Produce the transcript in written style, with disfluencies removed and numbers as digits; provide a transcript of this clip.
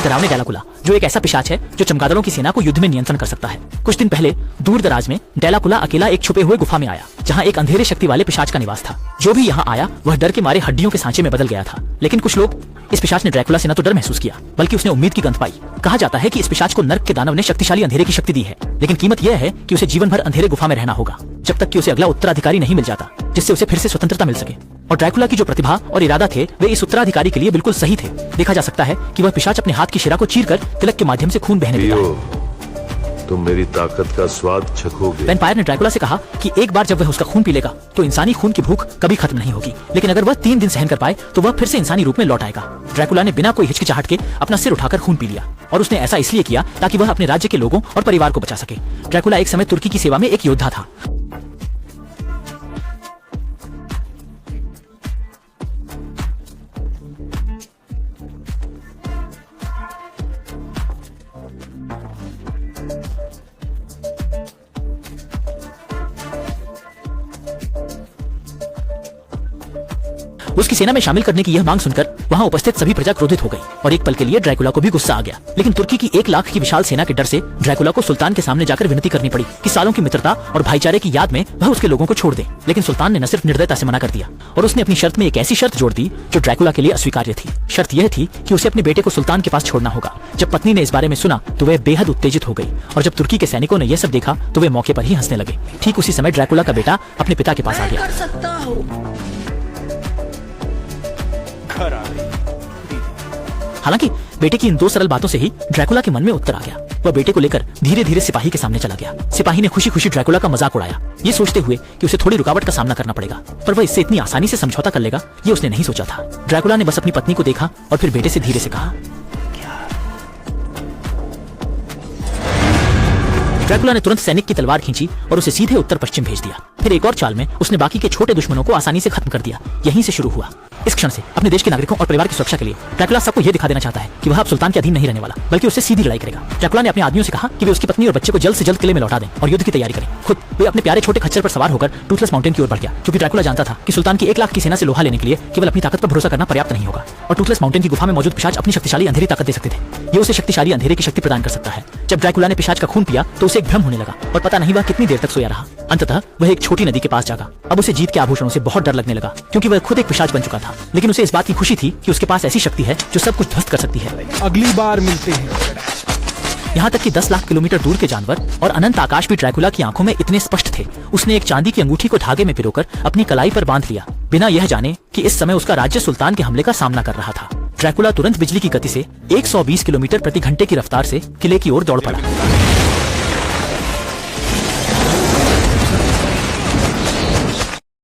डरावने डेलाकुला, जो एक ऐसा पिशाच है जो चमगादड़ों की सेना को युद्ध में नियंत्रण कर सकता है। कुछ दिन पहले दूर दराज में डेलाकुला अकेला एक छुपे हुए गुफा में आया, जहाँ एक अंधेरे शक्ति वाले पिशाच का निवास था। जो भी यहाँ आया वह डर के मारे हड्डियों के सांचे में बदल गया था। लेकिन कुछ लोग इस पिशाच ने ड्रैकुला से न तो डर महसूस किया, बल्कि उसने उम्मीद की गंध पाई। कहा जाता है कि इस पिशाच को नर्क के दानव ने शक्तिशाली अंधेरे की शक्ति दी है, लेकिन कीमत यह है कि उसे जीवन भर अंधेरे गुफा में रहना होगा, जब तक कि उसे अगला उत्तराधिकारी नहीं मिल जाता, जिससे उसे फिर से स्वतंत्रता मिल सके। और ड्रैकुला की जो प्रतिभा और इरादा थे वे इस उत्तराधिकारी के लिए बिल्कुल सही थे। देखा जा सकता है कि वह पिशाच अपने हाथ की शिरा को चीरकर तिलक के माध्यम से खून बहने देता है। तुम मेरी ताकत का स्वाद चखोगे। वैम्पायर ने ड्रैकुला से कहा कि एक बार जब वह उसका खून पी लेगा तो इंसानी खून की भूख कभी खत्म नहीं होगी, लेकिन अगर वह 3 दिन सहन कर पाए तो वह फिर से इंसानी रूप में लौट आएगा। ड्रैकुला ने बिना कोई हिचकिचाहट के अपना सिर उठाकर खून पी लिया, और उसने ऐसा इसलिए किया ताकि वह अपने राज्य के लोगों और परिवार को बचा सके। ड्रैकुला एक समय तुर्की की सेवा में एक योद्धा था। उसकी सेना में शामिल करने की यह मांग सुनकर वहां उपस्थित सभी प्रजा क्रोधित हो गई, और एक पल के लिए ड्रैकुला को भी गुस्सा आ गया। लेकिन तुर्की की 1 लाख की विशाल सेना के डर से ड्रैकुला को सुल्तान के सामने जाकर विनती करनी पड़ी कि सालों की मित्रता और भाईचारे की याद में वह उसके लोगों को छोड़ दे। लेकिन सुल्तान ने न सिर्फ निर्दयता से मना कर दिया, और उसने अपनी शर्त में एक ऐसी शर्त जोड़ दी जो ड्रैकुला के लिए अस्वीकार्य थी। शर्त यह थी कि उसे अपने बेटे को सुल्तान के पास छोड़ना होगा। जब पत्नी ने इस बारे में सुना तो वह बेहद उत्तेजित हो गई, और जब तुर्की के सैनिकों ने यह सब देखा तो वे मौके पर ही हंसने लगे। ठीक उसी समय ड्रैकुला का बेटा अपने पिता के पास आ गया। हालांकि बेटे की इन 2 सरल बातों से ही ड्रैकुला के मन में उत्तर आ गया। वह बेटे को लेकर धीरे धीरे सिपाही के सामने चला गया। सिपाही ने खुशी खुशी ड्रैकुला का मजाक उड़ाया, ये सोचते हुए कि उसे थोड़ी रुकावट का सामना करना पड़ेगा, पर वह इससे इतनी आसानी से समझौता कर लेगा ये उसने नहीं सोचा था। ड्रैकुला ने बस अपनी पत्नी को देखा और फिर बेटे से धीरे से कहा। ड्रैकुला ने तुरंत सैनिक की तलवार खींची और उसे सीधे उत्तर पश्चिम भेज दिया। फिर एक और चाल में उसने बाकी के छोटे दुश्मनों को आसानी से खत्म कर दिया। यहीं से शुरू हुआ। इस क्षण से अपने देश के नागरिकों और परिवार की सुरक्षा के लिए ड्रैकुला सबको यह दिखा देना चाहता है कि वह अब सुल्तान के अधीन नहीं रहने वाला, बल्कि उससे सीधी लड़ाई करेगा। ड्रैकुला ने अपने आदमियों से कहा कि वे उसकी पत्नी और बच्चे को जल्द से जल्द किले में लौटा दें और युद्ध की तैयारी करें। खुद वे अपने प्यारे छोटे खच्चर पर सवार होकर टूथलेस माउंटेन की ओर बढ़ गया, क्योंकि ड्रैकुला जानता था कि सुल्तान की 1 लाख की सेना से लोहा लेने के लिए केवल अपनी ताकत पर भरोसा करना पर्याप्त नहीं होगा, और टूथलेस माउंटेन की गुफा में मौजूद पिशाच अपनी शक्तिशाली अंधेरी ताकत दे सकते थे। ये उसे शक्तिशाली अंधेरे की शक्ति प्रदान कर सकता है। जब ड्रैकुला ने पिशाच का खून पिया तो उसे एक भ्रम होने लगा, और पता नहीं वह कितनी देर तक सोया रहा। अंततः वह एक छोटी नदी के पास जागा। अब उसे जीत के आभूषणों से बहुत डर लगने लगा, क्योंकि वह खुद एक पिशाच बन चुका था। लेकिन उसे इस बात की खुशी थी कि उसके पास ऐसी शक्ति है जो सब कुछ ध्वस्त कर सकती है। अगली बार मिलते हैं। यहाँ तक कि 10 लाख किलोमीटर दूर के जानवर और अनंत आकाश भी ड्रैकुला की आंखों में इतने स्पष्ट थे। उसने एक चांदी की अंगूठी को धागे में पिरोकर अपनी कलाई पर बांध लिया, बिना यह जाने कि इस समय उसका राज्य सुल्तान के हमले का सामना कर रहा था। ड्रैकुला तुरंत बिजली की गति से 120 किलोमीटर प्रति घंटे की रफ्तार से किले की ओर दौड़ पड़ा।